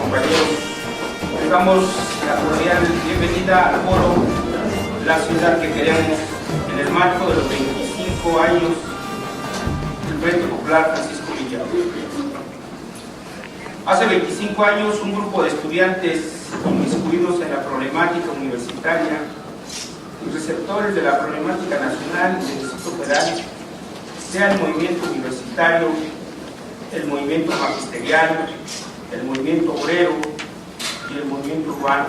compañeros. Les damos la cordial bienvenida al foro La Ciudad que Queremos en el marco de los 25 años del Frente Popular Francisco Villa. Hace 25 años, un grupo de estudiantes inmiscuidos en la problemática universitaria y receptores de la problemática nacional del Distrito Federal, sea el movimiento universitario, el movimiento magisterial, el movimiento obrero y el movimiento urbano,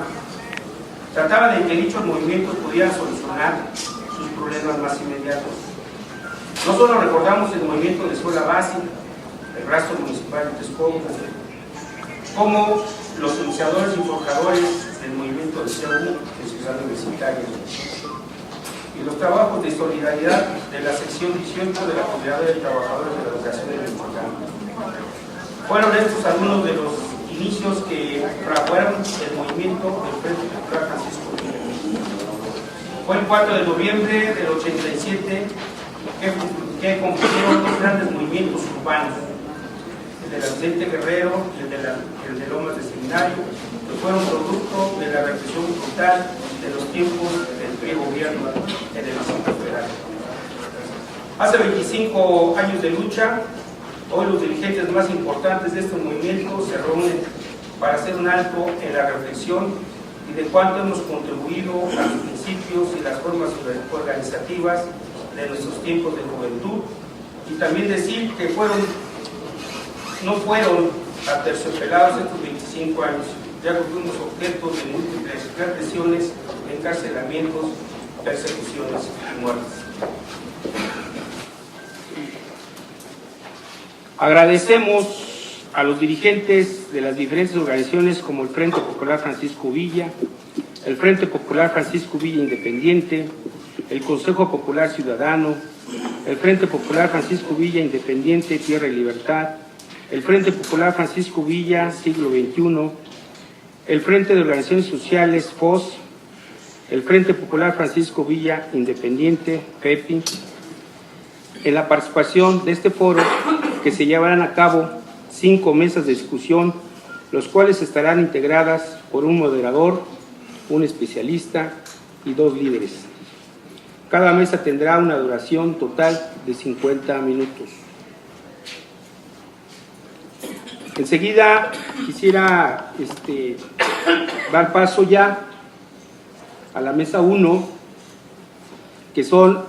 trataba de que dichos movimientos pudieran solucionar sus problemas más inmediatos. No solo recordamos el movimiento de escuela básica, el rastro municipal de Texcoco, como los iniciadores y forjadores del movimiento de CEU en Ciudad Universitaria, y los trabajos de solidaridad de la sección 18 de la Comunidad de Trabajadores de la Educación de Michoacán. Fueron estos algunos de los inicios que fraguaron el movimiento del Frente Popular Francisco Villa. Fue el 4 de noviembre del 87 que confluyeron dos grandes movimientos urbanos, el de la Vicente Guerrero y el de Lomas de Seminario, que fueron producto de la represión brutal de los tiempos del pre-gobierno en el Distrito Federal. Hace 25 años de lucha, hoy los dirigentes más importantes de este movimiento se reúnen para hacer un alto en la reflexión y de cuánto hemos contribuido a los principios y las formas organizativas de nuestros tiempos de juventud, y también decir que no fueron aterciopelados estos 25 años, ya que fuimos objeto de múltiples represiones, encarcelamientos, persecuciones y muertes. Agradecemos a los dirigentes de las diferentes organizaciones como el Frente Popular Francisco Villa, el Frente Popular Francisco Villa Independiente, el Consejo Popular Ciudadano, el Frente Popular Francisco Villa Independiente Tierra y Libertad, el Frente Popular Francisco Villa Siglo XXI, el Frente de Organizaciones Sociales FOS, el Frente Popular Francisco Villa Independiente FEPI, en la participación de este foro que se llevarán a cabo 5 mesas de discusión, los cuales estarán integradas por un moderador, un especialista y 2 líderes. Cada mesa tendrá una duración total de 50 minutos. Enseguida quisiera dar paso ya a la mesa 1, que son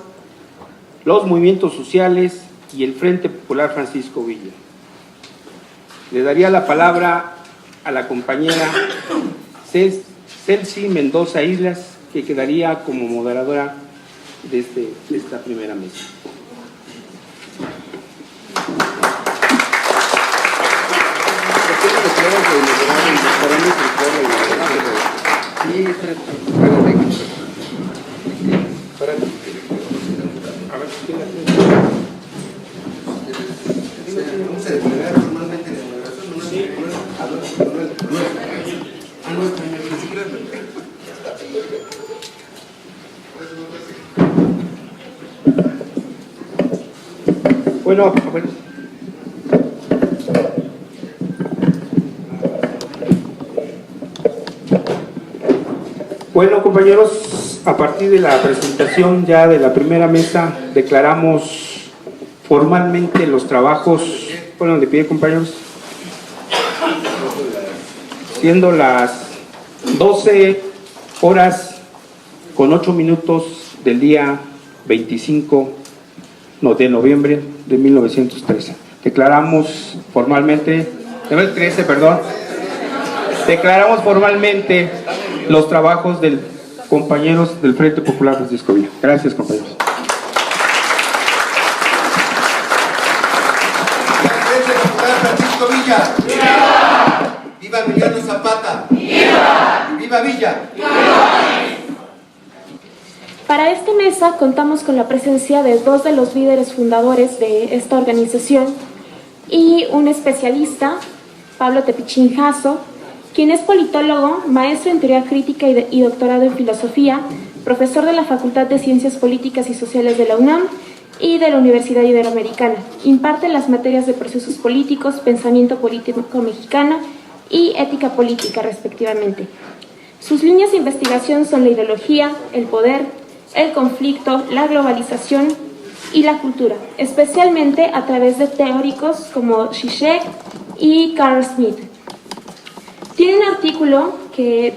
los movimientos sociales y el Frente Popular Francisco Villa. Le daría la palabra a la compañera Celsi Mendoza Islas, que quedaría como moderadora de esta primera mesa. Bueno, compañeros, a partir de la presentación ya de la primera mesa, declaramos formalmente los trabajos. De pie, compañeros. Siendo las 12 horas con 8 minutos del día 25 de noviembre de 1913. Declaramos formalmente, declaramos formalmente los trabajos de compañeros del Frente Popular Francisco Villa. Gracias, compañeros. Frente Popular Francisco Villa. ¡Viva! ¡Viva Emiliano Zapata! ¡Viva! ¡Viva Villa! ¡Viva! Para esta mesa contamos con la presencia de 2 de los líderes fundadores de esta organización y un especialista, Pablo Tepichín Jasso, quien es politólogo, maestro en teoría crítica y doctorado en filosofía, profesor de la Facultad de Ciencias Políticas y Sociales de la UNAM y de la Universidad Iberoamericana. Imparte las materias de procesos políticos, pensamiento político mexicano y ética política, respectivamente. Sus líneas de investigación son la ideología, el poder, el conflicto, la globalización y la cultura, especialmente a través de teóricos como Zizek y Carl Smith. Tiene un artículo que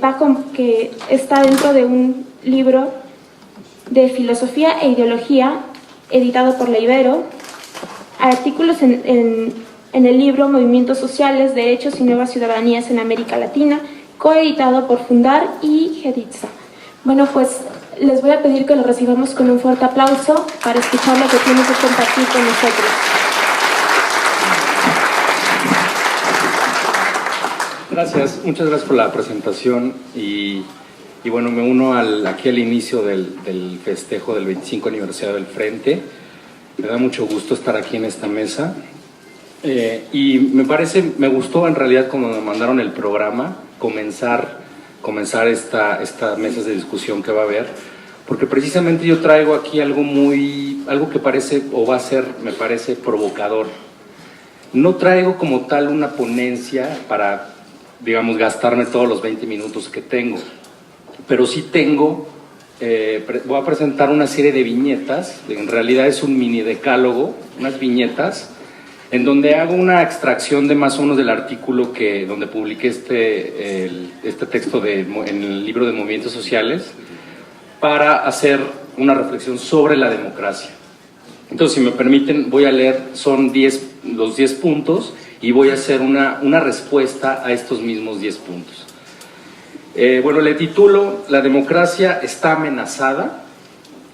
está dentro de un libro de filosofía e ideología editado por la Ibero, artículos en el libro Movimientos Sociales, Derechos y Nuevas Ciudadanías en América Latina, coeditado por Fundar y Geditza. Bueno, pues les voy a pedir que lo recibamos con un fuerte aplauso para escuchar lo que tiene que compartir con nosotros. Gracias, muchas gracias por la presentación y bueno, me uno aquí al inicio del festejo del 25 aniversario del Frente. Me da mucho gusto estar aquí en esta mesa y me gustó en realidad cuando me mandaron el programa comenzar esta mesa de discusión que va a haber, porque precisamente yo traigo aquí algo que parece o va a ser, me parece, provocador. No traigo como tal una ponencia para, digamos, gastarme todos los 20 minutos que tengo, pero sí voy a presentar una serie de viñetas, en realidad es un mini decálogo, unas viñetas, en donde hago una extracción de más o menos del artículo donde publiqué este texto en el libro de Movimientos Sociales, para hacer una reflexión sobre la democracia. Entonces, si me permiten, voy a leer, son los 10 puntos, y voy a hacer una respuesta a estos mismos 10 puntos. Bueno, le titulo La democracia está amenazada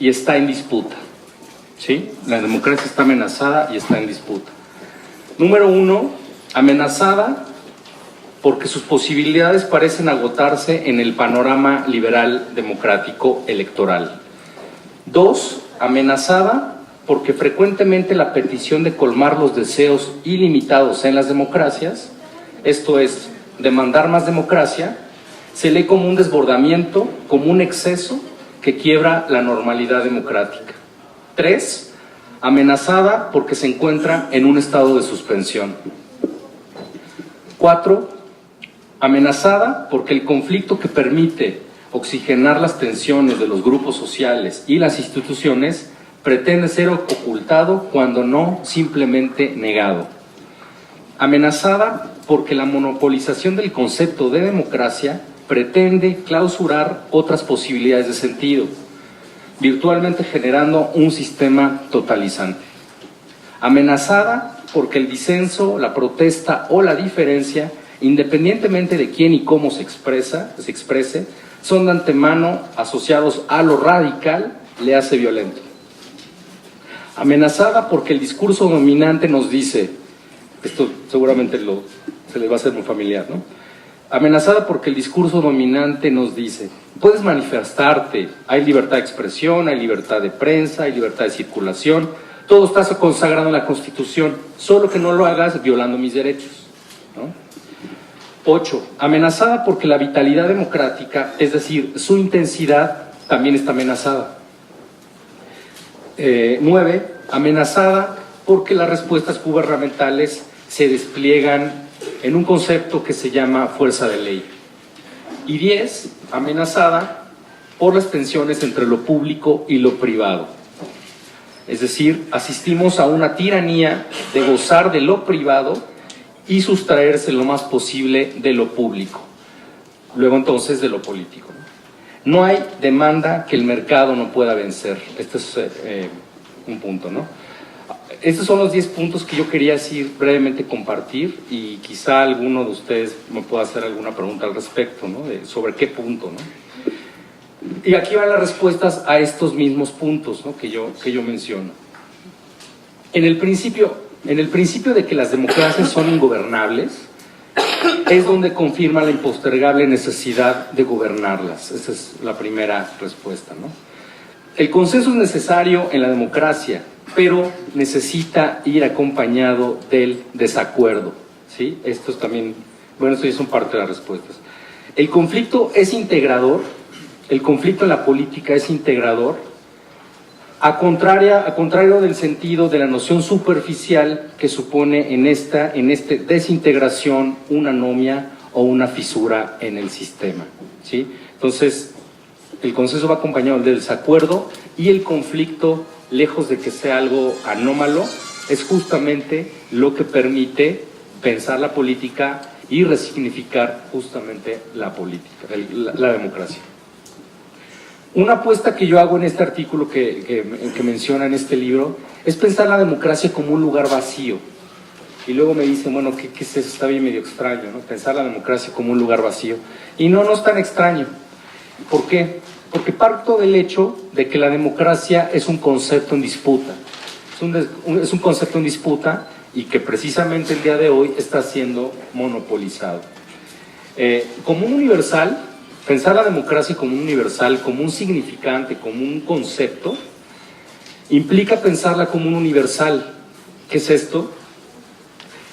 y está en disputa. ¿Sí? La democracia está amenazada y está en disputa. Número 1, amenazada porque sus posibilidades parecen agotarse en el panorama liberal democrático electoral. 2, amenazada porque frecuentemente la petición de colmar los deseos ilimitados en las democracias, esto es, demandar más democracia, se lee como un desbordamiento, como un exceso que quiebra la normalidad democrática. 3, amenazada porque se encuentra en un estado de suspensión. 4, amenazada porque el conflicto que permite oxigenar las tensiones de los grupos sociales y las instituciones pretende ser ocultado cuando no simplemente negado. Amenazada porque la monopolización del concepto de democracia pretende clausurar otras posibilidades de sentido, virtualmente generando un sistema totalizante. Amenazada porque el disenso, la protesta o la diferencia, independientemente de quién y cómo se exprese, son de antemano asociados a lo radical, le hace violento. Amenazada porque el discurso dominante nos dice, esto seguramente se les va a hacer muy familiar, ¿no? Amenazada porque el discurso dominante nos dice, puedes manifestarte, hay libertad de expresión, hay libertad de prensa, hay libertad de circulación, todo está consagrado en la Constitución, solo que no lo hagas violando mis derechos, ¿no? 8, amenazada porque la vitalidad democrática, es decir, su intensidad, también está amenazada. 9, amenazada porque las respuestas gubernamentales se despliegan en un concepto que se llama fuerza de ley. Y 10, amenazada por las tensiones entre lo público y lo privado. Es decir, asistimos a una tiranía de gozar de lo privado y sustraerse lo más posible de lo público. Luego entonces de lo político. No hay demanda que el mercado no pueda vencer. Este es un punto, ¿no? Estos son los 10 puntos que yo quería así brevemente compartir y quizá alguno de ustedes me pueda hacer alguna pregunta al respecto, ¿no? Sobre qué punto, ¿no? Y aquí van las respuestas a estos mismos puntos, ¿no? que yo menciono. En el principio de que las democracias son ingobernables, es donde confirma la impostergable necesidad de gobernarlas. Esa es la primera respuesta, ¿no? El consenso es necesario en la democracia, pero necesita ir acompañado del desacuerdo, ¿sí? Esto es también, bueno, esto ya son parte de las respuestas. El conflicto es integrador, el conflicto en la política es integrador, a contrario del sentido de la noción superficial que supone en esta desintegración una anomia o una fisura en el sistema, ¿sí? Entonces, el consenso va acompañado del desacuerdo, y el conflicto, lejos de que sea algo anómalo, es justamente lo que permite pensar la política y resignificar justamente la política, la democracia. Una apuesta que yo hago en este artículo que menciona en este libro es pensar la democracia como un lugar vacío. Y luego me dicen, bueno, ¿qué es eso? Está bien medio extraño, ¿no? Pensar la democracia como un lugar vacío. Y no es tan extraño. ¿Por qué? Porque parto del hecho de que la democracia es un concepto en disputa. Es un concepto en disputa y que precisamente el día de hoy está siendo monopolizado. Como un universal, pensar la democracia como un universal, como un significante, como un concepto, implica pensarla como un universal. ¿Qué es esto?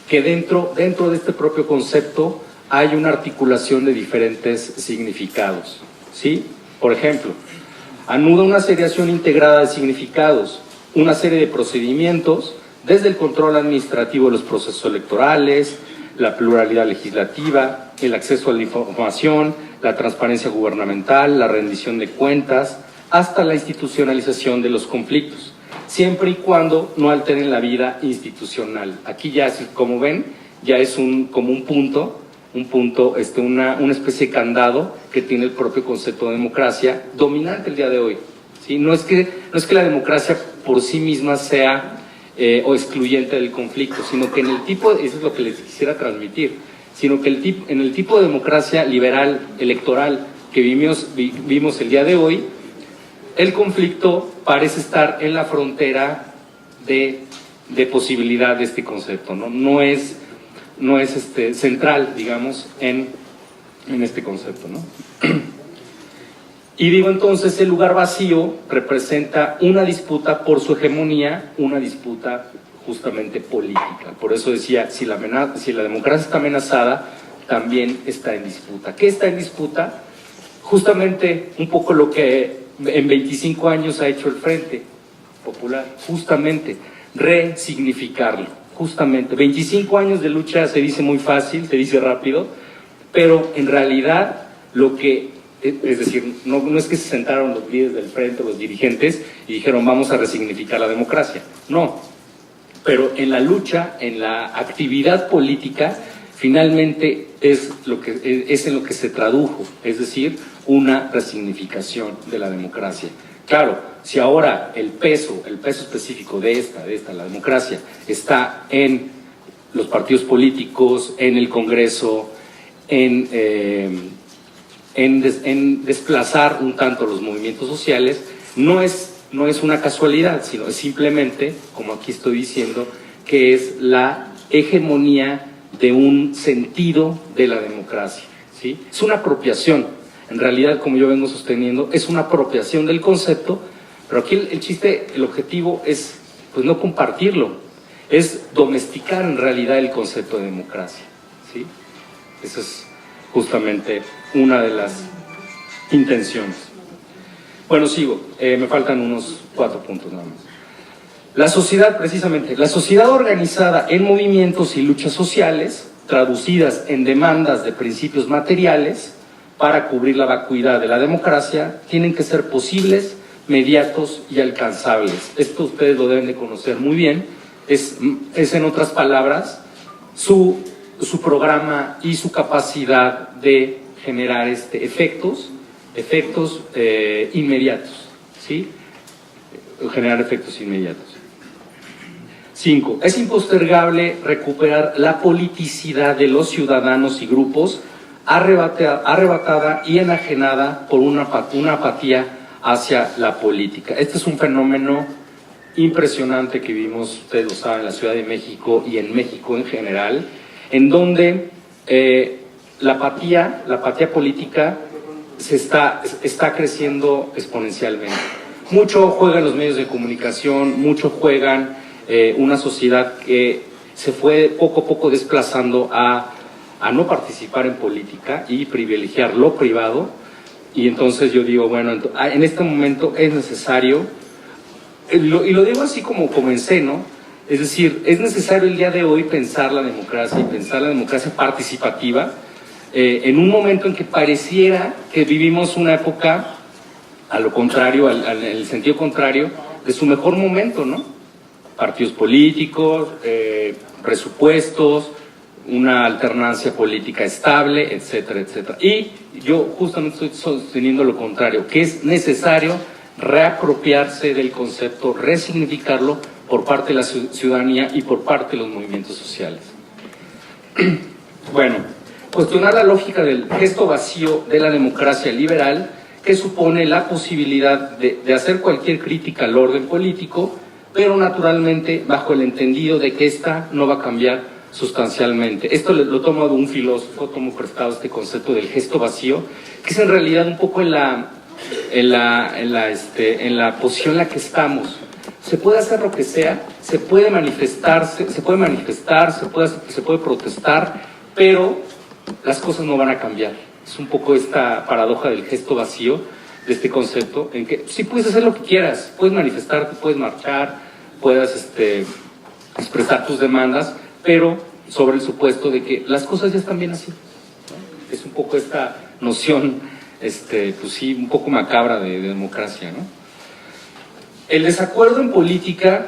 Que dentro de este propio concepto hay una articulación de diferentes significados, ¿sí? Por ejemplo, anuda una seriación integrada de significados, una serie de procedimientos, desde el control administrativo de los procesos electorales, la pluralidad legislativa, el acceso a la información, la transparencia gubernamental, la rendición de cuentas, hasta la institucionalización de los conflictos, siempre y cuando no alteren la vida institucional. Aquí ya, como ven, ya es como un punto, una especie de candado que tiene el propio concepto de democracia dominante el día de hoy, ¿sí? No es que la democracia por sí misma sea o excluyente del conflicto, sino que en el tipo, eso es lo que les quisiera transmitir, sino que en el tipo de democracia liberal, electoral que vimos el día de hoy, el conflicto parece estar en la frontera de posibilidad de este concepto, ¿no? No es central, digamos, en este concepto, ¿no? Y digo entonces, el lugar vacío representa una disputa por su hegemonía, una disputa justamente política. Por eso decía, si la democracia está amenazada, también está en disputa. ¿Qué está en disputa? Justamente un poco lo que en 25 años ha hecho el Frente Popular, justamente resignificarlo, justamente. 25 años de lucha se dice muy fácil, se dice rápido, pero en realidad es decir, no es que se sentaron los líderes del Frente, los dirigentes, y dijeron vamos a resignificar la democracia, no, pero en la lucha, en la actividad política, finalmente es en lo que se tradujo, es decir, una resignificación de la democracia. Claro, si ahora el peso específico de la democracia está en los partidos políticos, en el Congreso, en desplazar un tanto los movimientos sociales, no es una casualidad, sino es simplemente, como aquí estoy diciendo, que es la hegemonía de un sentido de la democracia, ¿sí? Es una apropiación, en realidad, como yo vengo sosteniendo, es una apropiación del concepto, pero aquí el objetivo es pues no compartirlo, es domesticar en realidad el concepto de democracia, ¿sí? Esa es justamente una de las intenciones. Bueno, sigo, me faltan unos 4 puntos nada más. La sociedad, precisamente, la sociedad organizada en movimientos y luchas sociales, traducidas en demandas de principios materiales para cubrir la vacuidad de la democracia, tienen que ser posibles, mediatos y alcanzables. Esto ustedes lo deben de conocer muy bien, es en otras palabras, su programa y su capacidad de generar efectos inmediatos, ¿sí? Generar efectos inmediatos. 5. Es impostergable recuperar la politicidad de los ciudadanos y grupos arrebatada y enajenada por una apatía hacia la política. Este es un fenómeno impresionante que vimos, ustedes lo saben, en la Ciudad de México y en México en general, en donde la apatía política está creciendo exponencialmente. Mucho juegan los medios de comunicación, mucho juegan una sociedad que se fue poco a poco desplazando a no participar en política y privilegiar lo privado, y entonces yo digo, bueno, en este momento es necesario, y lo digo así como comencé, ¿no? Es decir, es necesario el día de hoy pensar la democracia y pensar la democracia participativa en un momento en que pareciera que vivimos una época, a lo contrario, en el sentido contrario, de su mejor momento, ¿no? Partidos políticos, presupuestos, una alternancia política estable, etcétera, etcétera. Y yo justamente estoy sosteniendo lo contrario, que es necesario reapropiarse del concepto, resignificarlo por parte de la ciudadanía y por parte de los movimientos sociales. Bueno, cuestionar la lógica del gesto vacío de la democracia liberal, que supone la posibilidad de hacer cualquier crítica al orden político, pero naturalmente bajo el entendido de que ésta no va a cambiar sustancialmente. Esto lo tomo de un filósofo, tomo prestado este concepto del gesto vacío, que es en realidad un poco en la posición en la que estamos. Se puede hacer lo que sea, se puede manifestar, se puede protestar, pero las cosas no van a cambiar. Es un poco esta paradoja del gesto vacío, de este concepto, en que sí puedes hacer lo que quieras, puedes manifestarte, puedes marchar, puedes expresar tus demandas, pero sobre el supuesto de que las cosas ya están bien así, ¿no? Es un poco esta noción, pues sí, un poco macabra de democracia, ¿no? El desacuerdo en política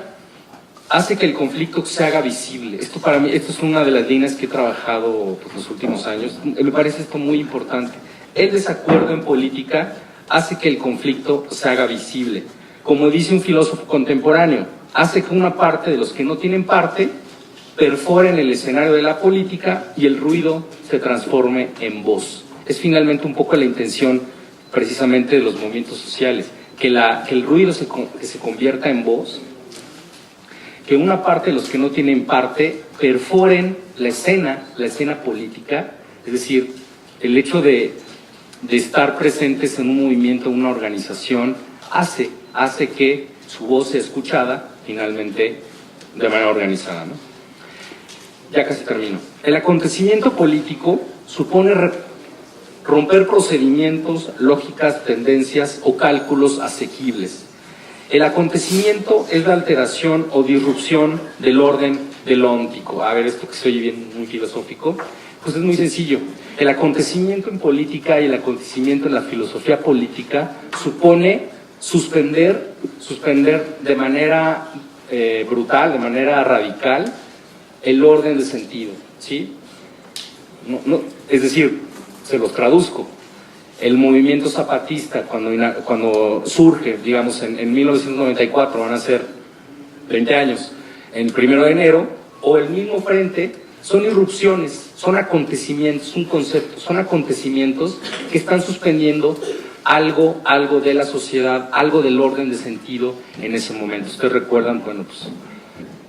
hace que el conflicto se haga visible. Esto para mí, esto es una de las líneas que he trabajado pues, los últimos años. Me parece esto muy importante. El desacuerdo en política hace que el conflicto se haga visible. Como dice un filósofo contemporáneo, hace que una parte de los que no tienen parte perforen el escenario de la política y el ruido se transforme en voz. Es finalmente un poco la intención precisamente de los movimientos sociales, que el ruido se convierta en voz, que una parte de los que no tienen parte perforen la escena política, es decir, el hecho de estar presentes en un movimiento, una organización, hace que su voz sea escuchada finalmente de manera organizada, ¿no? Ya casi termino. El acontecimiento político supone romper procedimientos, lógicas, tendencias o cálculos asequibles. El acontecimiento es la alteración o disrupción del orden de lo óntico. A ver, esto que se oye bien, muy filosófico, pues es muy sencillo. El acontecimiento en política y el acontecimiento en la filosofía política supone suspender de manera brutal, de manera radical, el orden de sentido, ¿sí? Es decir, se los traduzco. El movimiento zapatista, cuando surge, digamos, en 1994, van a ser 20 años, en 1 de enero, o el mismo frente, son irrupciones, son acontecimientos, un concepto, son acontecimientos que están suspendiendo algo de la sociedad, algo del orden de sentido en ese momento. Ustedes recuerdan, bueno, pues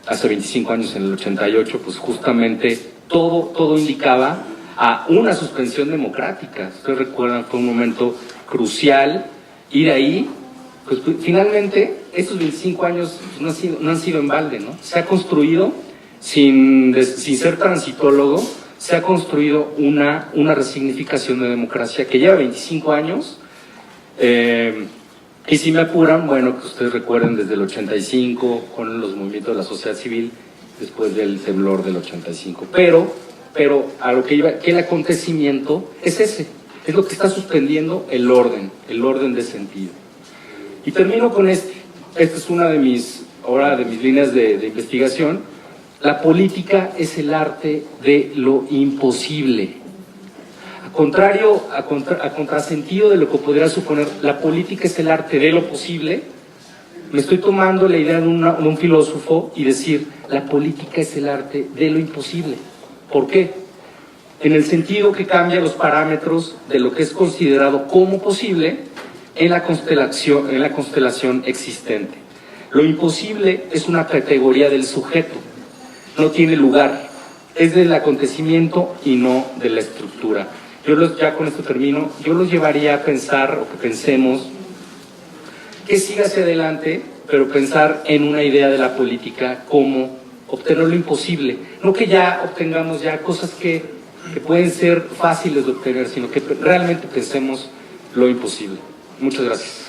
hace 25 años, en el 88, pues justamente todo indicaba a una suspensión democrática. Ustedes recuerdan, fue un momento crucial, y de ahí, pues finalmente, estos 25 años pues, no han sido en balde, ¿no? Se ha construido, sin ser transitólogo, se ha construido una resignificación de democracia que lleva 25 años, y si me apuran, bueno, que ustedes recuerden desde el 85, con los movimientos de la sociedad civil, después del temblor del 85, pero a lo que iba, que el acontecimiento es es lo que está suspendiendo el orden de sentido. Y termino con esta es una de mis líneas de investigación. La política es el arte de lo imposible. A contrasentido de lo que podría suponer, la política es el arte de lo posible. Me estoy tomando la idea de un filósofo y decir, la política es el arte de lo imposible. ¿Por qué? En el sentido que cambia los parámetros de lo que es considerado como posible en la constelación existente. Lo imposible es una categoría del sujeto, no tiene lugar, es del acontecimiento y no de la estructura. Ya con esto termino, yo los llevaría a pensar, o que pensemos, que siga hacia adelante, pero pensar en una idea de la política como obtener lo imposible, no que ya obtengamos ya cosas que pueden ser fáciles de obtener, sino que realmente pensemos lo imposible. Muchas gracias.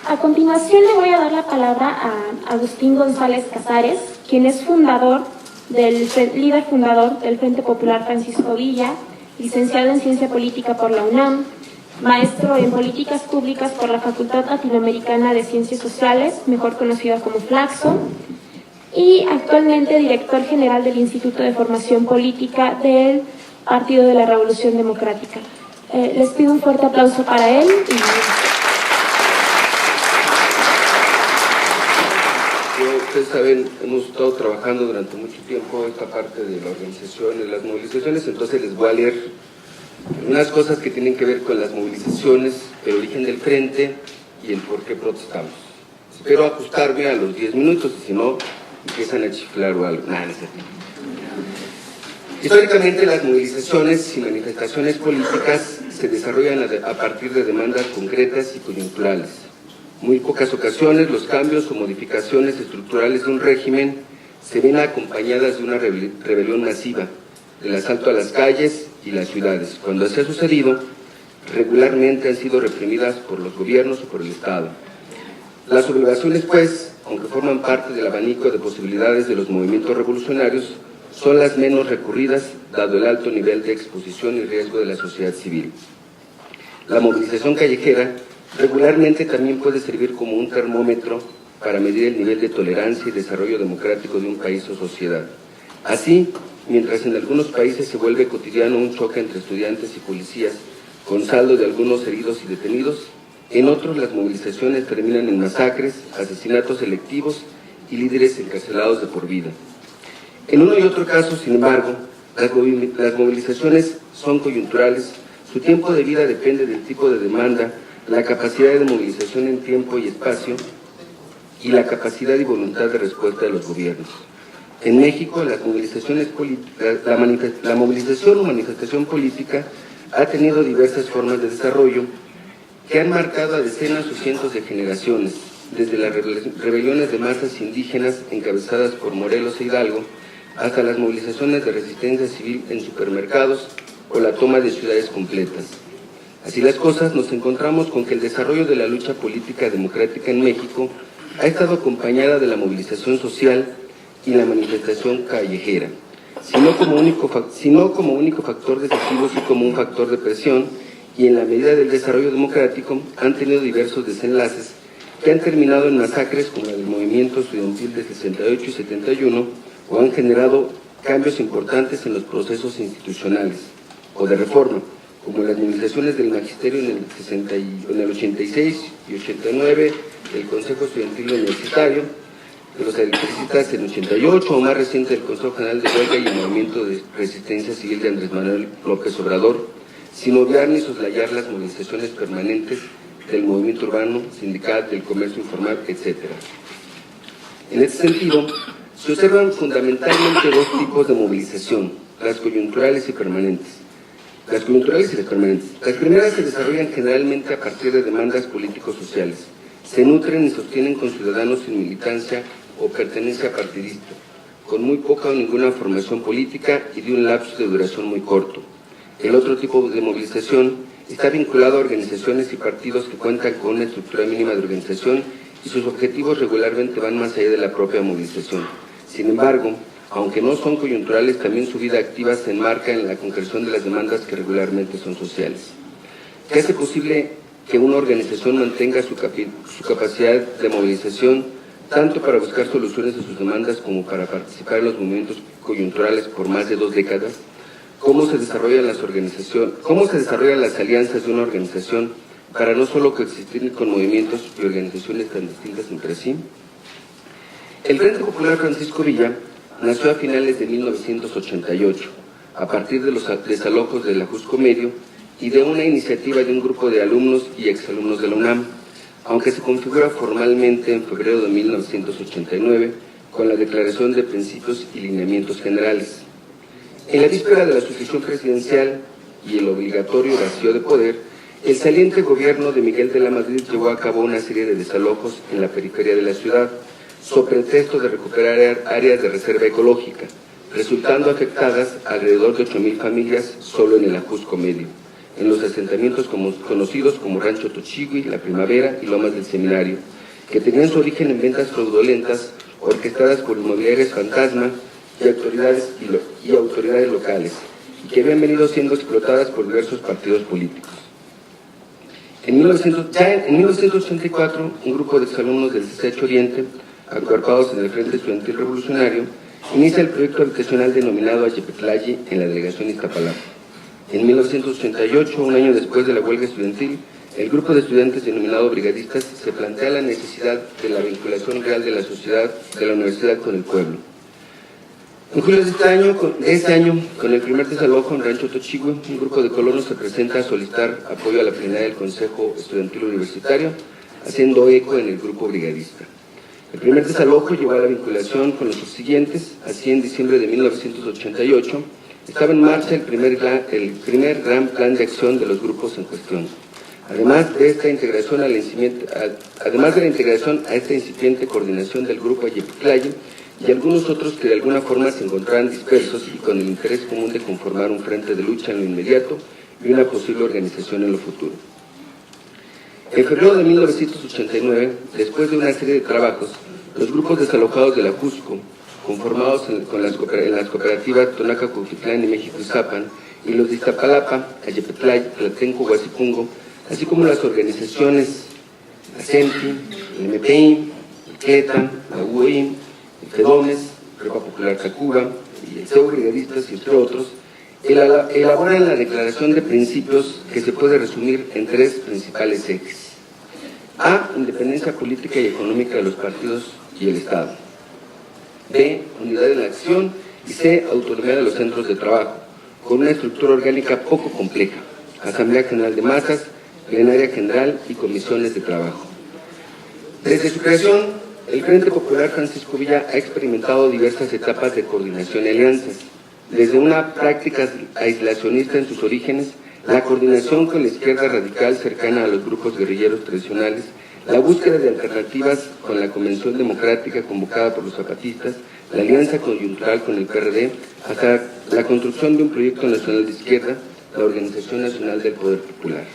A continuación le voy a dar la palabra a Agustín González Casares, quien es fundador líder fundador del Frente Popular Francisco Villa, licenciado en Ciencia Política por la UNAM, maestro en Políticas Públicas por la Facultad Latinoamericana de Ciencias Sociales, mejor conocida como Flaxo, y actualmente director general del Instituto de Formación Política del Partido de la Revolución Democrática. Les pido un fuerte aplauso para él. Ustedes saben, hemos estado trabajando durante mucho tiempo esta parte de la organización, de las movilizaciones, entonces les voy a leer unas cosas que tienen que ver con las movilizaciones, el origen del frente y el por qué protestamos. Espero ajustarme a los 10 minutos y si no, empiezan a chiflar o algo. Nada, no es cierto. Históricamente las movilizaciones y manifestaciones políticas se desarrollan a partir de demandas concretas y coyunturales. Muy pocas ocasiones los cambios o modificaciones estructurales de un régimen se ven acompañadas de una rebelión masiva, del asalto a las calles y las ciudades. Cuando así ha sucedido, regularmente han sido reprimidas por los gobiernos o por el Estado. Las sublevaciones, pues, aunque forman parte del abanico de posibilidades de los movimientos revolucionarios, son las menos recurridas, dado el alto nivel de exposición y riesgo de la sociedad civil. La movilización callejera regularmente también puede servir como un termómetro para medir el nivel de tolerancia y desarrollo democrático de un país o sociedad. Así, mientras en algunos países se vuelve cotidiano un choque entre estudiantes y policías, con saldo de algunos heridos y detenidos, en otros las movilizaciones terminan en masacres, asesinatos selectivos y líderes encarcelados de por vida. En uno y otro caso, sin embargo, las movilizaciones son coyunturales, su tiempo de vida depende del tipo de demanda, la capacidad de movilización en tiempo y espacio y la capacidad y voluntad de respuesta de los gobiernos. En México, la movilización o manifestación política ha tenido diversas formas de desarrollo que han marcado a decenas o cientos de generaciones, desde las rebeliones de masas indígenas encabezadas por Morelos e Hidalgo, hasta las movilizaciones de resistencia civil en supermercados o la toma de ciudades completas. Así las cosas, nos encontramos con que el desarrollo de la lucha política democrática en México ha estado acompañada de la movilización social y la manifestación callejera, sino como único factor decisivo, sí como un factor de presión, y en la medida del desarrollo democrático han tenido diversos desenlaces que han terminado en masacres como el movimiento estudiantil de 68 y 71, o han generado cambios importantes en los procesos institucionales o de reforma, como las movilizaciones del magisterio en el 86 y 89, del Consejo Estudiantil Universitario, de los electricistas en 88, o más reciente del Consejo General de Huelga y el Movimiento de Resistencia Civil de Andrés Manuel López Obrador, sin obviar ni soslayar las movilizaciones permanentes del movimiento urbano, sindical, del comercio informal, etc. En este sentido, se observan fundamentalmente dos tipos de movilización, las coyunturales y permanentes. Las coyunturales y las permanentes. Las primeras se desarrollan generalmente a partir de demandas políticos-sociales. Se nutren y sostienen con ciudadanos sin militancia o pertenencia partidista, con muy poca o ninguna formación política y de un lapso de duración muy corto. El otro tipo de movilización está vinculado a organizaciones y partidos que cuentan con una estructura mínima de organización y sus objetivos regularmente van más allá de la propia movilización. Sin embargo, aunque no son coyunturales, también su vida activa se enmarca en la concreción de las demandas que regularmente son sociales. ¿Qué hace posible que una organización mantenga su capacidad de movilización tanto para buscar soluciones a sus demandas como para participar en los movimientos coyunturales por más de 2 décadas? ¿Cómo se desarrollan las alianzas de una organización para no solo coexistir con movimientos y organizaciones tan distintas entre sí? El Frente Popular Francisco Villa nació a finales de 1988, a partir de los desalojos del Ajusco Medio y de una iniciativa de un grupo de alumnos y exalumnos de la UNAM, aunque se configura formalmente en febrero de 1989 con la Declaración de Principios y Lineamientos Generales. En la víspera de la sucesión presidencial y el obligatorio vacío de poder, el saliente gobierno de Miguel de la Madrid llevó a cabo una serie de desalojos en la periferia de la ciudad, sobre pretexto de recuperar áreas de reserva ecológica, resultando afectadas alrededor de 8,000 familias solo en el Ajusco Medio, en los asentamientos conocidos como Rancho Tochigui, La Primavera y Lomas del Seminario, que tenían su origen en ventas fraudulentas orquestadas por inmobiliarias fantasma y autoridades locales, y que habían venido siendo explotadas por diversos partidos políticos. En 1984, un grupo de exalumnos del CCH Oriente, agrupados en el Frente Estudiantil Revolucionario, inicia el proyecto habitacional denominado Ayepetlayi en la delegación Iztapalapa. En 1988, un año después de la huelga estudiantil, el grupo de estudiantes denominado brigadistas se plantea la necesidad de la vinculación real de la sociedad, de la universidad con el pueblo. En julio de este año, con el primer desalojo en Rancho Tochigüe, un grupo de colonos se presenta a solicitar apoyo a la plenaria del Consejo Estudiantil Universitario, haciendo eco en el grupo brigadista. El primer desalojo llevó a la vinculación con los subsiguientes. Así, en diciembre de 1988, estaba en marcha el primer gran plan de acción de los grupos en cuestión. Además de la integración a esta incipiente coordinación del grupo Ayepetlayi y algunos otros que de alguna forma se encontraban dispersos y con el interés común de conformar un frente de lucha en lo inmediato y una posible organización en lo futuro. En febrero de 1989, después de una serie de trabajos, los grupos desalojados de la Cusco, conformados en las cooperativas Tonaca Cuautitlán y México Izapan, y los de Iztapalapa, Ayepetlayi, Tlatenco, Huasipungo, así como las organizaciones la CENTI, el MPI, el CLETA, la UEI, el FEDOMES, Prepa Popular Tacuba y el CEU Brigadistas, entre otros, elaboran la declaración de principios que se puede resumir en tres principales ejes. A. Independencia política y económica de los partidos y el Estado. B. Unidad en la acción. Y C. Autonomía de los centros de trabajo, con una estructura orgánica poco compleja: Asamblea General de Masas, Plenaria General y comisiones de trabajo. Desde su creación, el Frente Popular Francisco Villa ha experimentado diversas etapas de coordinación y alianzas. Desde una práctica aislacionista en sus orígenes, la coordinación con la izquierda radical cercana a los grupos guerrilleros tradicionales, la búsqueda de alternativas con la Convención Democrática convocada por los zapatistas, la alianza coyuntural con el PRD, hasta la construcción de un proyecto nacional de izquierda, la Organización Nacional del Poder Popular.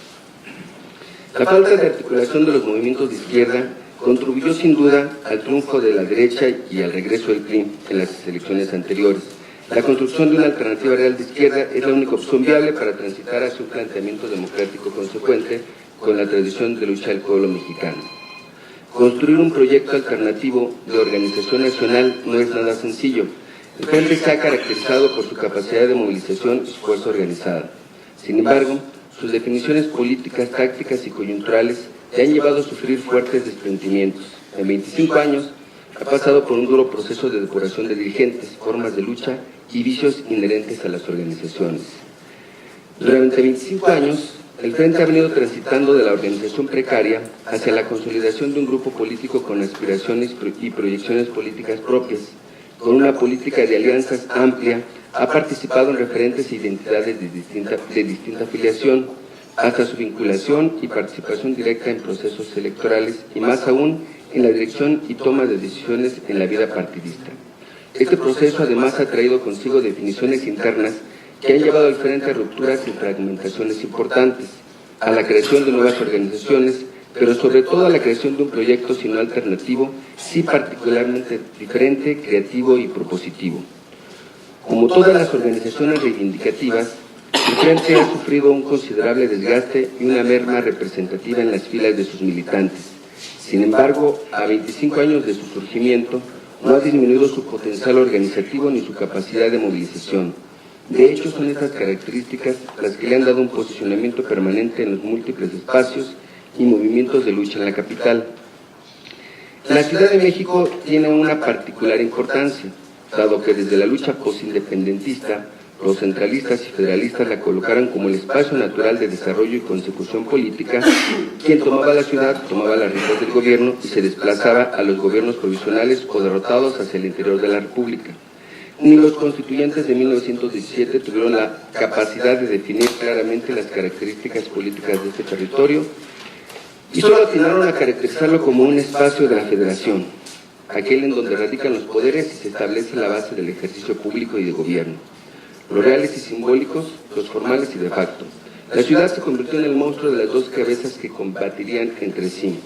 La falta de articulación de los movimientos de izquierda contribuyó sin duda al triunfo de la derecha y al regreso del PRI en las elecciones anteriores. La construcción de una alternativa real de izquierda es la única opción viable para transitar hacia un planteamiento democrático consecuente con la tradición de lucha del pueblo mexicano. Construir un proyecto alternativo de organización nacional no es nada sencillo. El Frente se ha caracterizado por su capacidad de movilización y esfuerzo organizado. Sin embargo, sus definiciones políticas, tácticas y coyunturales le han llevado a sufrir fuertes desprendimientos. En 25 años ha pasado por un duro proceso de depuración de dirigentes, formas de lucha y vicios inherentes a las organizaciones. Durante 25 años, el Frente ha venido transitando de la organización precaria hacia la consolidación de un grupo político con aspiraciones y proyecciones políticas propias, con una política de alianzas amplia. Ha participado en referentes e identidades de distinta afiliación, hasta su vinculación y participación directa en procesos electorales y más aún en la dirección y toma de decisiones en la vida partidista. Este proceso además ha traído consigo definiciones internas que han llevado al Frente a rupturas y fragmentaciones importantes, a la creación de nuevas organizaciones, pero sobre todo a la creación de un proyecto sino alternativo, sí particularmente diferente, creativo y propositivo. Como todas las organizaciones reivindicativas, el Frente ha sufrido un considerable desgaste y una merma representativa en las filas de sus militantes. Sin embargo, a 25 años de su surgimiento, no ha disminuido su potencial organizativo ni su capacidad de movilización. De hecho, son estas características las que le han dado un posicionamiento permanente en los múltiples espacios y movimientos de lucha en la capital. La Ciudad de México tiene una particular importancia, dado que desde la lucha postindependentista, los centralistas y federalistas la colocaron como el espacio natural de desarrollo y consecución política. Quien tomaba la ciudad tomaba las riendas del gobierno y se desplazaba a los gobiernos provisionales o derrotados hacia el interior de la República. Ni los constituyentes de 1917 tuvieron la capacidad de definir claramente las características políticas de este territorio y solo atinaron a caracterizarlo como un espacio de la federación, aquel en donde radican los poderes y se establece la base del ejercicio público y de gobierno, los reales y simbólicos, los formales y de facto. La ciudad se convirtió en el monstruo de las dos cabezas que combatirían entre sí.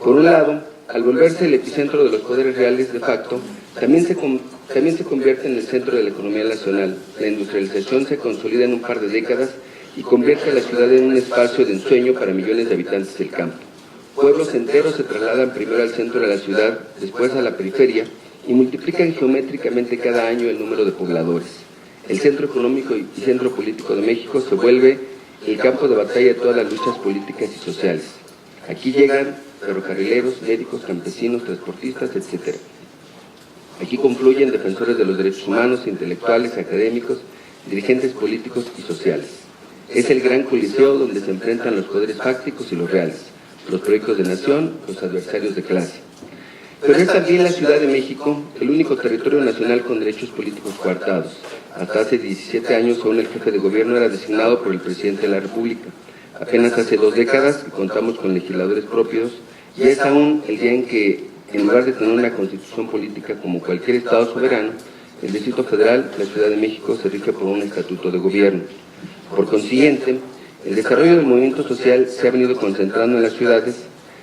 Por un lado, al volverse el epicentro de los poderes reales de facto, también se convierte en el centro de la economía nacional. La industrialización se consolida en un par de décadas y convierte a la ciudad en un espacio de ensueño para millones de habitantes del campo. Pueblos enteros se trasladan primero al centro de la ciudad, después a la periferia, y multiplican geométricamente cada año el número de pobladores. El centro económico y centro político de México se vuelve el campo de batalla de todas las luchas políticas y sociales. Aquí llegan ferrocarrileros, médicos, campesinos, transportistas, etc. Aquí confluyen defensores de los derechos humanos, intelectuales, académicos, dirigentes políticos y sociales. Es el gran coliseo donde se enfrentan los poderes fácticos y los reales, los proyectos de nación, los adversarios de clase. Pero es también la Ciudad de México el único territorio nacional con derechos políticos coartados. Hasta hace 17 años aún el jefe de gobierno era designado por el presidente de la República. Apenas hace 2 décadas que contamos con legisladores propios, y es aún el día en que, en lugar de tener una constitución política como cualquier estado soberano, el Distrito Federal, la Ciudad de México, se rige por un estatuto de gobierno. Por consiguiente, el desarrollo del movimiento social se ha venido concentrando en las ciudades.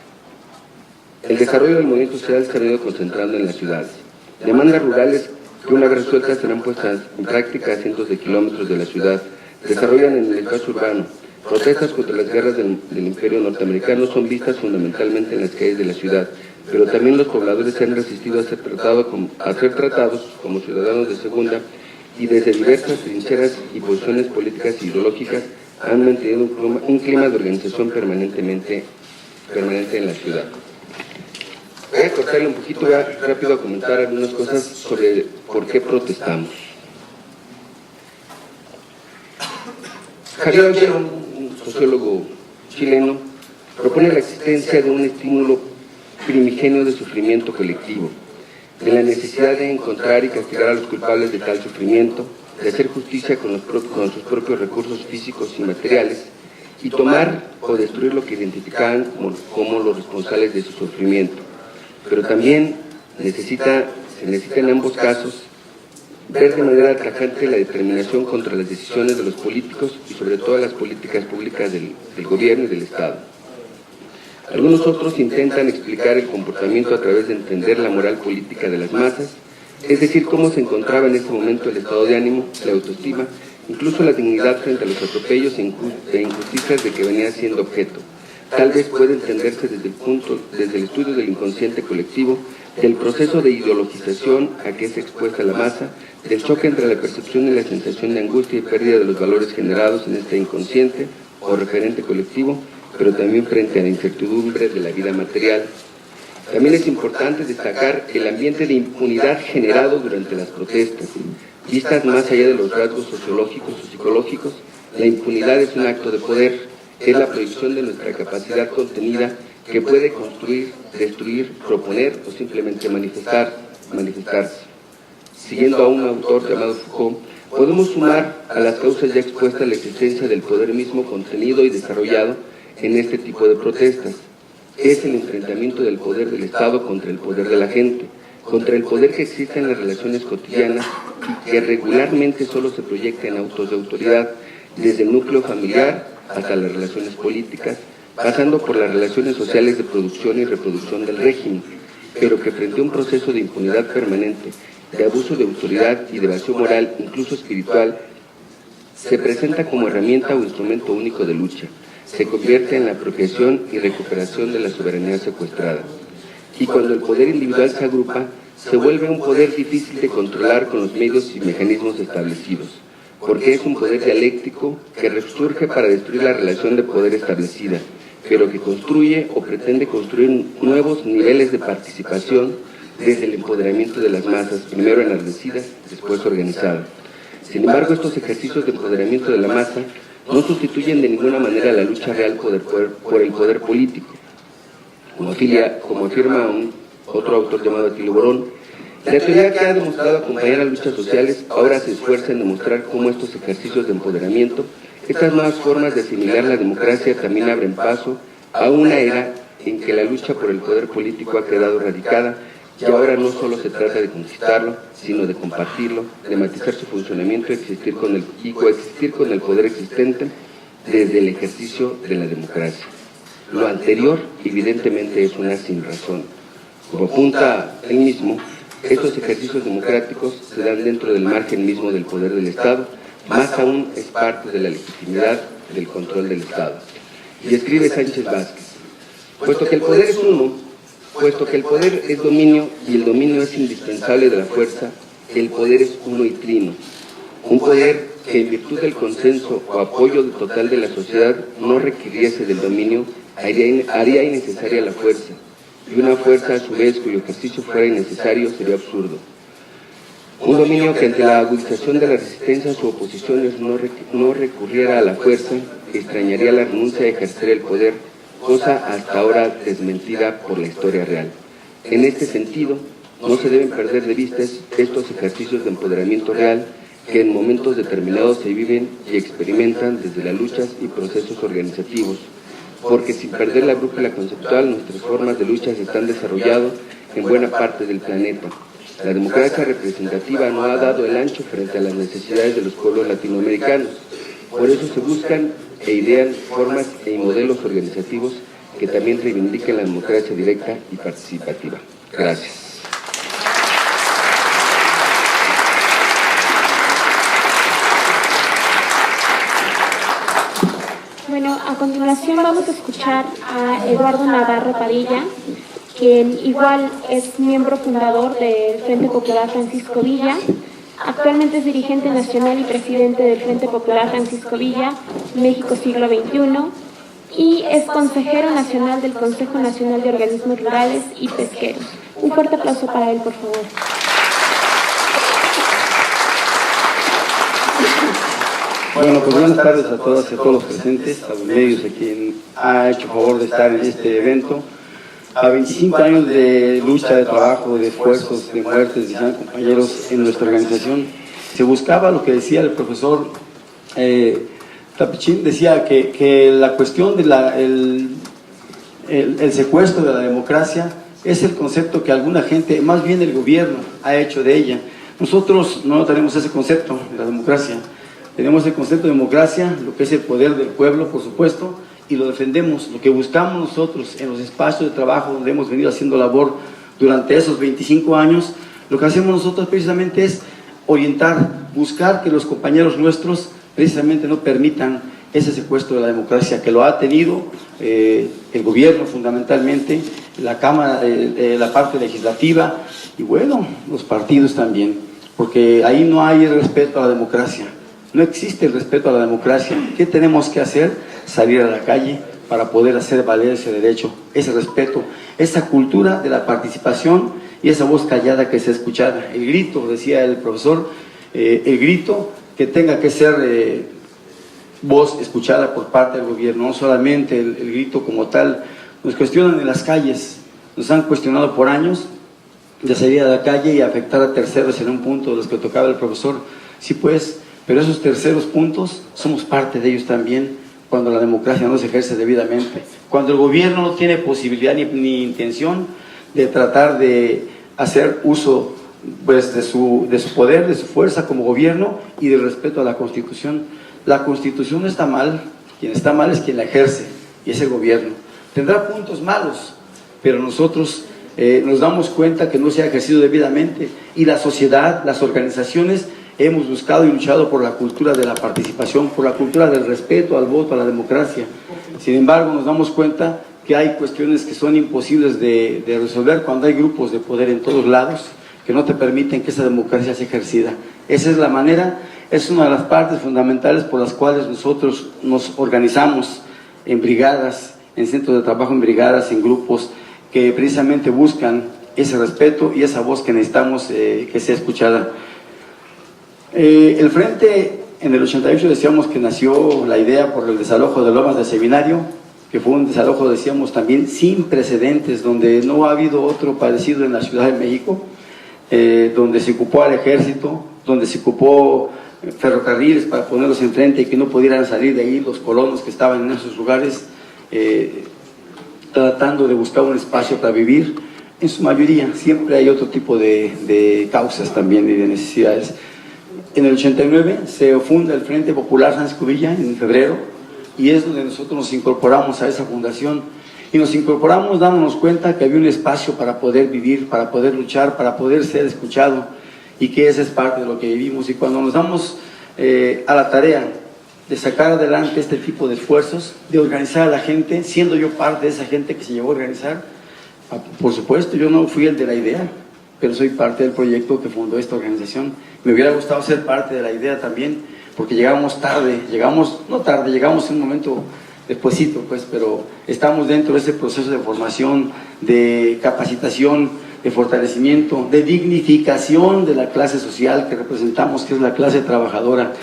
Demandas rurales que una vez resueltas serán puestas en práctica a cientos de kilómetros de la ciudad, desarrollan en el espacio urbano. Protestas contra las guerras del Imperio norteamericano son vistas fundamentalmente en las calles de la ciudad, pero también los pobladores se han resistido a ser tratados como ciudadanos de segunda, y desde diversas trincheras y posiciones políticas e ideológicas han mantenido un clima de organización permanente en la ciudad. Voy a cortarle un poquito, voy rápido a comentar algunas cosas sobre por qué protestamos. Javier Ollero, un sociólogo chileno, propone la existencia de un estímulo primigenio de sufrimiento colectivo, de la necesidad de encontrar y castigar a los culpables de tal sufrimiento, de hacer justicia con sus propios recursos físicos y materiales, y tomar o destruir lo que identificaban como los responsables de su sufrimiento. Pero también se necesita en ambos casos ver de manera tajante la determinación contra las decisiones de los políticos y sobre todo las políticas públicas del gobierno y del Estado. Algunos otros intentan explicar el comportamiento a través de entender la moral política de las masas, es decir, cómo se encontraba en ese momento el estado de ánimo, la autoestima, incluso la dignidad frente a los atropellos e injusticias de que venía siendo objeto. Tal vez puede entenderse desde el estudio del inconsciente colectivo, del proceso de ideologización a que es expuesta la masa, del choque entre la percepción y la sensación de angustia y pérdida de los valores generados en este inconsciente o referente colectivo, pero también frente a la incertidumbre de la vida material. También es importante destacar el ambiente de impunidad generado durante las protestas. Vistas más allá de los rasgos sociológicos o psicológicos, la impunidad es un acto de poder. Es la proyección de nuestra capacidad contenida que puede construir, destruir, proponer o simplemente manifestarse. Siguiendo a un autor llamado Foucault, podemos sumar a las causas ya expuestas la existencia del poder mismo contenido y desarrollado en este tipo de protestas. Es el enfrentamiento del poder del Estado contra el poder de la gente, contra el poder que existe en las relaciones cotidianas y que regularmente solo se proyecta en autos de autoridad, desde el núcleo familiar hasta las relaciones políticas, pasando por las relaciones sociales de producción y reproducción del régimen, pero que frente a un proceso de impunidad permanente, de abuso de autoridad y de vacío moral, incluso espiritual, se presenta como herramienta o instrumento único de lucha, se convierte en la apropiación y recuperación de la soberanía secuestrada. Y cuando el poder individual se agrupa, se vuelve un poder difícil de controlar con los medios y mecanismos establecidos, porque es un poder dialéctico que resurge para destruir la relación de poder establecida, pero que construye o pretende construir nuevos niveles de participación desde el empoderamiento de las masas, primero enardecidas, después organizadas. Sin embargo, estos ejercicios de empoderamiento de la masa no sustituyen de ninguna manera la lucha real por el poder político. Como afirma otro autor llamado Atilio Borón, la teoría que ha demostrado acompañar a luchas sociales ahora se esfuerza en demostrar cómo estos ejercicios de empoderamiento, estas nuevas formas de asimilar la democracia también abren paso a una era en que la lucha por el poder político ha quedado radicada y ahora no solo se trata de conquistarlo, sino de compartirlo, de matizar su funcionamiento y coexistir con el poder existente desde el ejercicio de la democracia. Lo anterior, evidentemente, es una sinrazón. Como apunta él mismo, estos ejercicios democráticos se dan dentro del margen mismo del poder del Estado, más aún es parte de la legitimidad del control del Estado. Y escribe Sánchez Vázquez: puesto que el poder es uno, puesto que el poder es dominio y el dominio es indispensable de la fuerza, el poder es uno y trino. Un poder que en virtud del consenso o apoyo total de la sociedad no requiriese del dominio haría innecesaria la fuerza, y una fuerza a su vez cuyo ejercicio fuera innecesario sería absurdo. Un dominio que ante la agudización de las resistencias u oposiciones no recurriera a la fuerza extrañaría la renuncia a ejercer el poder, cosa hasta ahora desmentida por la historia real. En este sentido, no se deben perder de vista estos ejercicios de empoderamiento real que en momentos determinados se viven y experimentan desde las luchas y procesos organizativos, porque sin perder la brújula conceptual, nuestras formas de lucha se están desarrollando en buena parte del planeta. La democracia representativa no ha dado el ancho frente a las necesidades de los pueblos latinoamericanos. Por eso se buscan e idean formas y modelos organizativos que también reivindiquen la democracia directa y participativa. Gracias. Bueno, a continuación vamos a escuchar a Eduardo Navarro Padilla, quien igual es miembro fundador del Frente Popular Francisco Villa. Actualmente es dirigente nacional y presidente del Frente Popular Francisco Villa, México Siglo XXI, y es consejero nacional del Consejo Nacional de Organismos Rurales y Pesqueros. Un fuerte aplauso para él, por favor. Bueno, pues buenas tardes a todas y a todos los presentes, a los medios, a quien ha hecho favor de estar en este evento. A 25 años de lucha, de trabajo, de esfuerzos, de muertes, de compañeros en nuestra organización, se buscaba lo que decía el profesor Tapichín, decía que la cuestión de el secuestro de la democracia es el concepto que alguna gente, más bien el gobierno, ha hecho de ella. Nosotros no tenemos ese concepto de la democracia. Tenemos el concepto de democracia, lo que es el poder del pueblo, por supuesto, y lo defendemos. Lo que buscamos nosotros en los espacios de trabajo donde hemos venido haciendo labor durante esos 25 años, lo que hacemos nosotros precisamente es orientar, buscar que los compañeros nuestros precisamente no permitan ese secuestro de la democracia que lo ha tenido el gobierno fundamentalmente, la Cámara, la parte legislativa y bueno, los partidos también, porque ahí no hay el respeto a la democracia. No existe el respeto a la democracia. ¿Qué tenemos que hacer? Salir a la calle para poder hacer valer ese derecho, ese respeto, esa cultura de la participación y esa voz callada que sea escuchada. El grito, decía el profesor, el grito que tenga que ser voz escuchada por parte del gobierno, no solamente el grito como tal. Nos cuestionan en las calles, nos han cuestionado por años de salir a la calle y afectar a terceros en un punto de los que tocaba el profesor. Sí, pues, pero esos terceros puntos somos parte de ellos también cuando la democracia no se ejerce debidamente, cuando el gobierno no tiene posibilidad ni intención de tratar de hacer uso pues, de su poder, de su fuerza como gobierno y del respeto a la Constitución. La Constitución no está mal, quien está mal es quien la ejerce y es el gobierno. Tendrá puntos malos, pero nosotros nos damos cuenta que no se ha ejercido debidamente y la sociedad, las organizaciones hemos buscado y luchado por la cultura de la participación, por la cultura del respeto al voto, a la democracia. Sin embargo, nos damos cuenta que hay cuestiones que son imposibles de resolver cuando hay grupos de poder en todos lados que no te permiten que esa democracia sea ejercida. Esa es la manera, es una de las partes fundamentales por las cuales nosotros nos organizamos en brigadas, en centros de trabajo, en brigadas, en grupos que precisamente buscan ese respeto y esa voz que necesitamos que sea escuchada. El Frente en el 88 decíamos que nació la idea por el desalojo de Lomas del Seminario, que fue un desalojo, decíamos también, sin precedentes, donde no ha habido otro parecido en la Ciudad de México, donde se ocupó al ejército, donde se ocupó ferrocarriles para ponerlos enfrente y que no pudieran salir de ahí los colonos que estaban en esos lugares, tratando de buscar un espacio para vivir. En su mayoría, siempre hay otro tipo de causas también y de necesidades. En el 89 se funda el Frente Popular Francisco Villa en febrero y es donde nosotros nos incorporamos a esa fundación y nos incorporamos dándonos cuenta que había un espacio para poder vivir, para poder luchar, para poder ser escuchado, y que esa es parte de lo que vivimos. Y cuando nos damos a la tarea de sacar adelante este tipo de esfuerzos, de organizar a la gente, siendo yo parte de esa gente que se llevó a organizar, por supuesto, yo no fui el de la idea, pero soy parte del proyecto que fundó esta organización. Me hubiera gustado ser parte de la idea también, porque llegamos tarde, llegamos en un momento despuesito, pues, pero estamos dentro de ese proceso de formación, de capacitación, de fortalecimiento, de dignificación de la clase social que representamos, que es la clase trabajadora.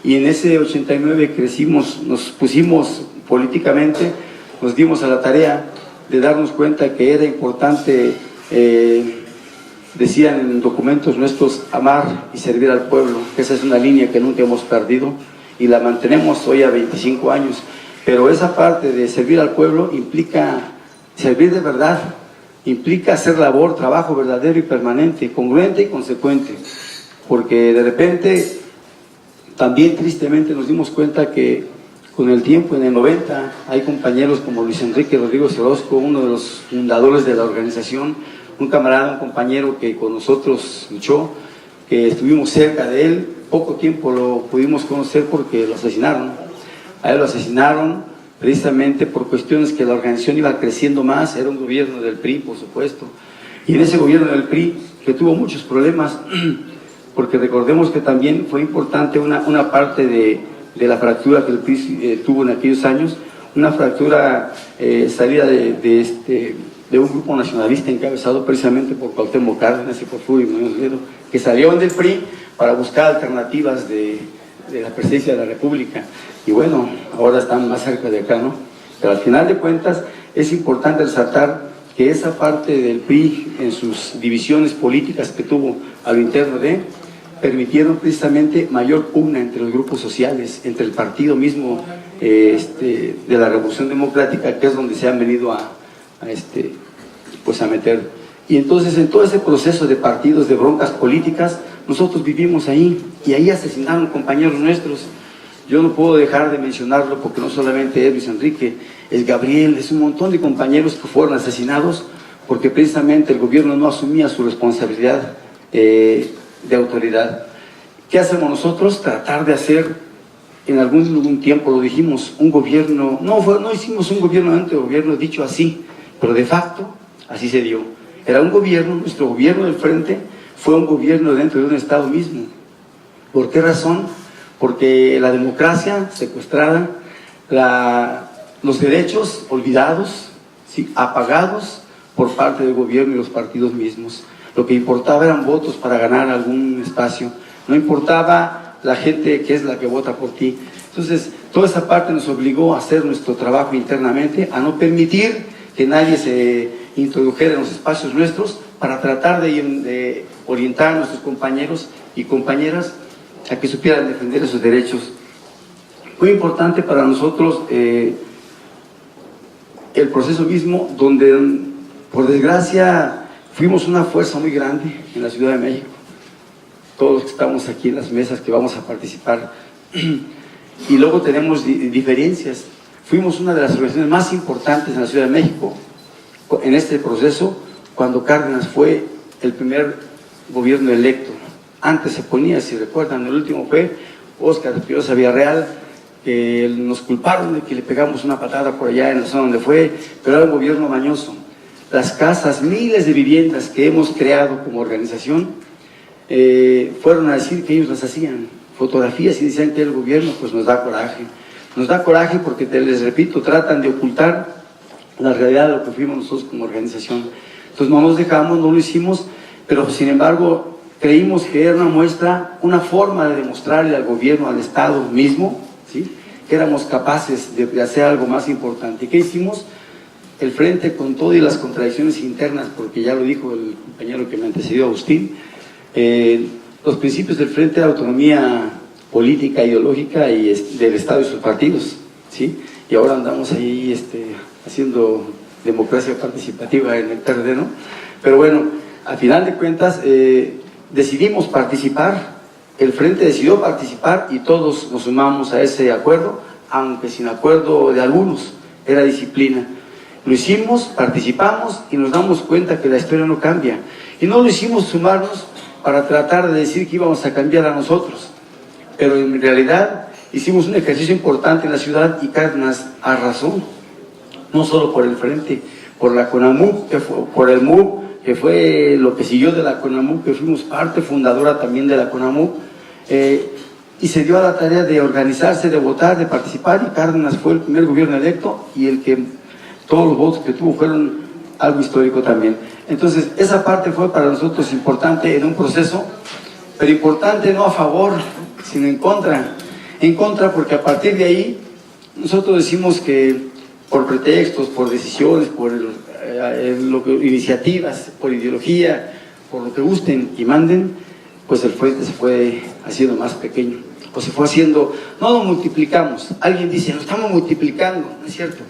Y en ese 89 crecimos, nos pusimos políticamente, nos dimos a la tarea de darnos cuenta que era importante, decían en documentos nuestros, amar y servir al pueblo, que esa es una línea que nunca hemos perdido y la mantenemos hoy a 25 años. Pero esa parte de servir al pueblo implica servir de verdad, implica hacer labor, trabajo verdadero y permanente, congruente y consecuente, porque de repente también tristemente nos dimos cuenta que con el tiempo, en el 90, hay compañeros como Luis Enrique Rodríguez Orozco, uno de los fundadores de la organización, un camarada, un compañero que con nosotros luchó, que estuvimos cerca de él, poco tiempo lo pudimos conocer porque lo asesinaron. A él lo asesinaron precisamente por cuestiones que la organización iba creciendo más, era un gobierno del PRI, por supuesto, y en ese gobierno del PRI, que tuvo muchos problemas, porque recordemos que también fue importante una parte de la fractura que el PRI tuvo en aquellos años, una fractura salida de un grupo nacionalista encabezado precisamente por Cuauhtémoc Cárdenas y por Fulvio Muñoz Ledo, que salieron del PRI para buscar alternativas de la presidencia de la República. Y bueno, ahora están más cerca de acá, ¿no? Pero al final de cuentas es importante resaltar que esa parte del PRI en sus divisiones políticas que tuvo a lo interno permitieron precisamente mayor pugna entre los grupos sociales, entre el partido mismo de la Revolución Democrática, que es donde se han venido a meter. Y entonces en todo ese proceso de partidos, de broncas políticas, nosotros vivimos ahí, y ahí asesinaron compañeros nuestros. Yo no puedo dejar de mencionarlo porque no solamente es Luis Enrique, es Gabriel, es un montón de compañeros que fueron asesinados porque precisamente el gobierno no asumía su responsabilidad de autoridad. ¿Qué hacemos nosotros? Tratar de hacer, en algún tiempo lo dijimos, un gobierno, no hicimos un gobierno antigobierno dicho así, pero de facto así se dio. Era un gobierno, nuestro gobierno del frente fue un gobierno dentro de un Estado mismo. ¿Por qué razón? Porque la democracia secuestrada, los derechos olvidados, ¿sí?, apagados por parte del gobierno y los partidos mismos. Lo que importaba eran votos para ganar algún espacio, no importaba la gente que es la que vota por ti. Entonces, toda esa parte nos obligó a hacer nuestro trabajo internamente, a no permitir que nadie se introdujera en los espacios nuestros, para tratar de orientar a nuestros compañeros y compañeras a que supieran defender esos derechos. Fue importante para nosotros el proceso mismo, donde por desgracia fuimos una fuerza muy grande en la Ciudad de México, todos los que estamos aquí en las mesas que vamos a participar, y luego tenemos diferencias. Fuimos una de las organizaciones más importantes en la Ciudad de México en este proceso, cuando Cárdenas fue el primer gobierno electo. Antes se ponía, si recuerdan, el último fue Óscar Espinosa Villarreal, que nos culparon de que le pegamos una patada por allá en la zona donde fue, pero era un gobierno mañoso. Las casas, miles de viviendas que hemos creado como organización, fueron a decir que ellos las hacían, fotografías, y decían que el gobierno, pues nos da coraje. Nos da coraje porque, les repito, tratan de ocultar la realidad de lo que fuimos nosotros como organización. Entonces no nos dejamos, no lo hicimos, pero sin embargo creímos que era una muestra, una forma de demostrarle al gobierno, al Estado mismo, ¿sí?, que éramos capaces de hacer algo más importante. ¿Y qué hicimos? El frente, con todo y las contradicciones internas, porque ya lo dijo el compañero que me antecedió, Agustín, los principios del frente de autonomía política, ideológica y del Estado y sus partidos, ¿sí? Y ahora andamos ahí haciendo democracia participativa en el PRD, ¿no? Pero bueno, al final de cuentas decidimos participar, el frente decidió participar y todos nos sumamos a ese acuerdo, aunque sin acuerdo de algunos, era disciplina. Lo hicimos, participamos y nos damos cuenta que la historia no cambia. Y no lo hicimos sumarnos para tratar de decir que íbamos a cambiar a nosotros. Pero en realidad hicimos un ejercicio importante en la ciudad y Cárdenas arrasó. No solo por el Frente, por la CONAMU, por el MUB, que fue lo que siguió de la CONAMU, que fuimos parte fundadora también de la CONAMU, y se dio a la tarea de organizarse, de votar, de participar, y Cárdenas fue el primer gobierno electo y el que todos los votos que tuvo fueron algo histórico también. Entonces, esa parte fue para nosotros importante en un proceso, pero importante no a favor, sino en contra. En contra porque a partir de ahí nosotros decimos que por pretextos, por decisiones, por iniciativas, por ideología, por lo que gusten y manden, pues el Frente se fue haciendo más pequeño, o se fue haciendo, no lo multiplicamos. Alguien dice, nos estamos multiplicando, no es cierto,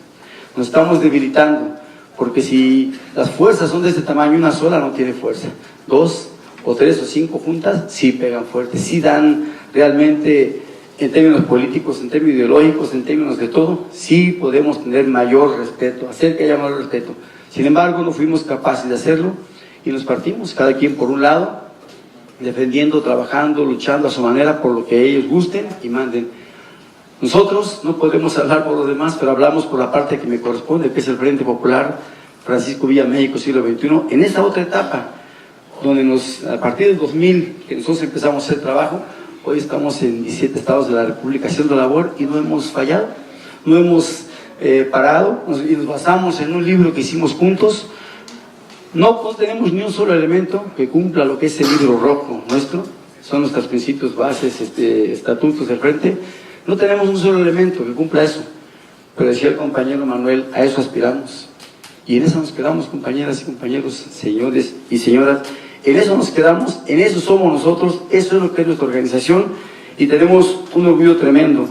nos estamos debilitando, porque si las fuerzas son de este tamaño, una sola no tiene fuerza, 2 o 3 o 5 juntas sí pegan fuerte, sí dan realmente, en términos políticos, en términos ideológicos, en términos de todo, sí podemos tener mayor respeto, hacer que haya mayor respeto. Sin embargo, no fuimos capaces de hacerlo y nos partimos, cada quien por un lado, defendiendo, trabajando, luchando a su manera por lo que ellos gusten y manden. Nosotros no podemos hablar por los demás, pero hablamos por la parte que me corresponde, que es el Frente Popular Francisco Villa México Siglo XXI, en esta otra etapa, donde a partir del 2000, que nosotros empezamos a hacer trabajo, hoy estamos en 17 estados de la República haciendo labor y no hemos fallado, no hemos parado, y nos basamos en un libro que hicimos juntos. No tenemos ni un solo elemento que cumpla lo que es el libro rojo nuestro, son nuestros principios, bases, estatutos del Frente. No tenemos un solo elemento que cumpla eso, pero decía el compañero Manuel, a eso aspiramos. Y en eso nos quedamos, compañeras y compañeros, señores y señoras, en eso nos quedamos, en eso somos nosotros, eso es lo que es nuestra organización y tenemos un orgullo tremendo.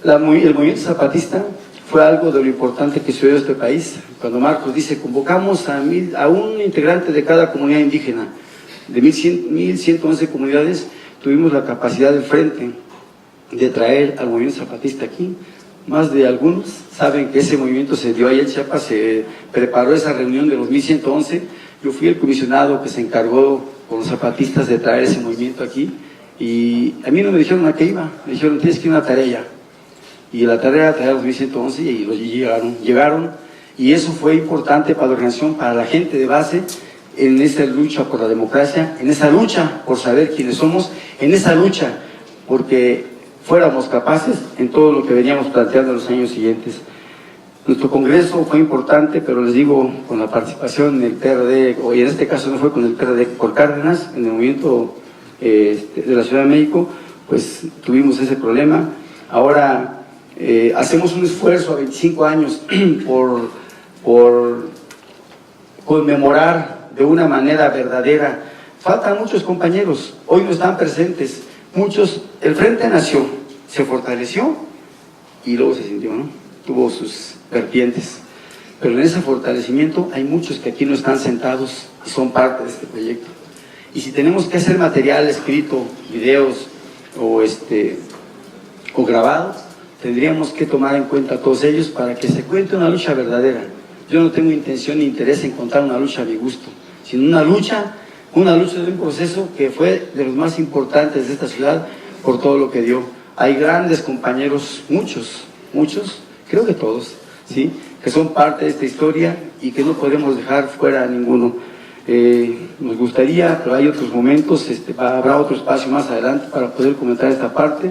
El movimiento zapatista fue algo de lo importante que sucedió en este país. Cuando Marcos dice, convocamos a un integrante de cada comunidad indígena, de 1111 comunidades, tuvimos la capacidad del Frente de traer al movimiento zapatista aquí. Más de algunos saben que ese movimiento se dio ahí en Chiapas, se preparó esa reunión de los 1111. Yo fui el comisionado que se encargó con los zapatistas de traer ese movimiento aquí y a mí no me dijeron a qué iba, me dijeron tienes que ir a una tarea. Y la tarea era traer los 1111 y los llegaron y eso fue importante para la organización, para la gente de base, en esa lucha por la democracia, en esa lucha por saber quiénes somos, en esa lucha porque fuéramos capaces en todo lo que veníamos planteando en los años siguientes. Nuestro congreso fue importante, pero les digo, con la participación en el PRD, y en este caso no fue con el PRD, por Cárdenas, en el movimiento de la Ciudad de México, pues tuvimos ese problema. Ahora hacemos un esfuerzo a 25 años por conmemorar de una manera verdadera. Faltan muchos compañeros, hoy no están presentes, muchos. El Frente nació, se fortaleció y luego se sintió, ¿no? Tuvo sus vertientes, pero en ese fortalecimiento hay muchos que aquí no están sentados y son parte de este proyecto. Y si tenemos que hacer material escrito, videos o grabados, tendríamos que tomar en cuenta a todos ellos para que se cuente una lucha verdadera. Yo no tengo intención ni interés en contar una lucha a mi gusto, sino una lucha de un proceso que fue de los más importantes de esta ciudad por todo lo que dio. Hay grandes compañeros, muchos, creo que todos, ¿sí?, que son parte de esta historia y que no podemos dejar fuera a ninguno. Nos gustaría, pero hay otros momentos, habrá otro espacio más adelante para poder comentar esta parte.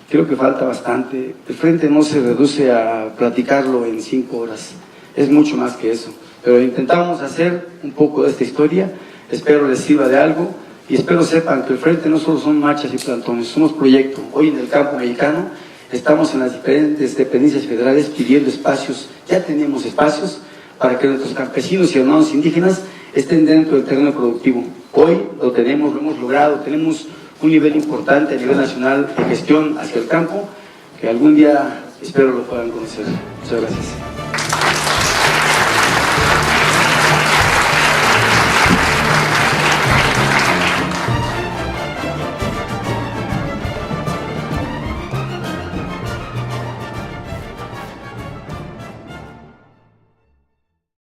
Creo que falta bastante. El Frente no se reduce a platicarlo en 5 horas, es mucho más que eso. Pero intentamos hacer un poco de esta historia, espero les sirva de algo y espero sepan que el Frente no solo son marchas y plantones, somos proyecto. Hoy en el campo mexicano estamos en las diferentes dependencias federales pidiendo espacios, ya tenemos espacios para que nuestros campesinos y hermanos indígenas estén dentro del terreno productivo. Hoy lo tenemos, lo hemos logrado, tenemos un nivel importante a nivel nacional de gestión hacia el campo, que algún día espero lo puedan conocer. Muchas gracias.